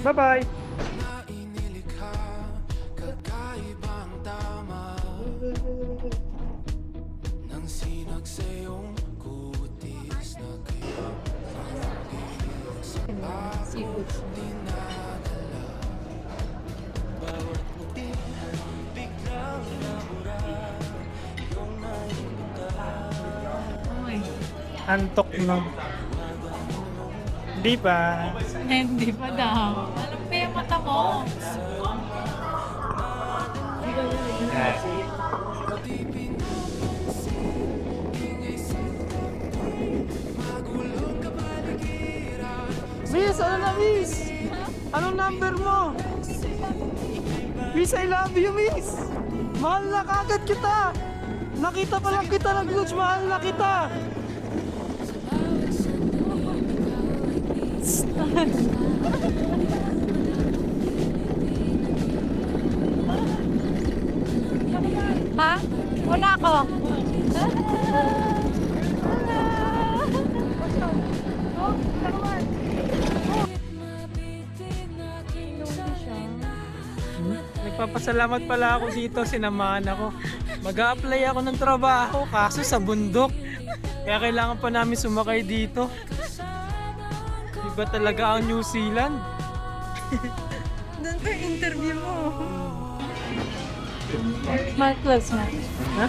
Bye-bye! Seafood. Ay, Antok no. Di pa. hindi pa daw. Alam pa yung mata mo. Miss, ano na miss? Anong number mo? Miss, I love you miss! Mahal na kagad kita! Nakita pa lang kita nag-lodge, mahal na kita! Ha? Una ako. Nagpapasalamat pala ako dito, sinamahan ako. Mag-a-apply ako ng trabaho, kaso sa bundok. Kaya kailangan pa namin sumakay dito. Iba talaga ang New Zealand. Doon pa yung interview mo. Smart clothes na. Ha?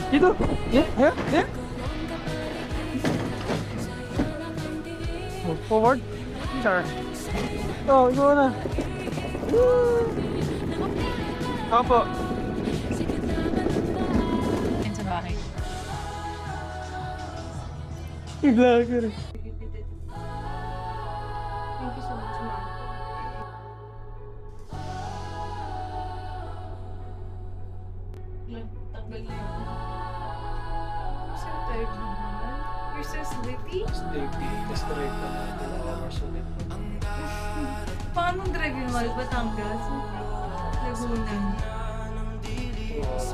Dito? Yeah, yeah, yeah. Move forward. Sure. Oh, ikaw na. Opo. Yan sa bahay. Vlogger. Thank you so much, ma'am. Nagtanggal na yun. So tired naman. You're so sleepy. Test drive na. 2 hours ulit. Paano driving mo? Batangas? Laguna. 2 hours,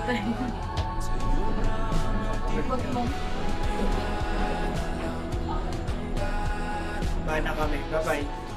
30 minutes. Wag mo. Bye na kami. Bye-bye.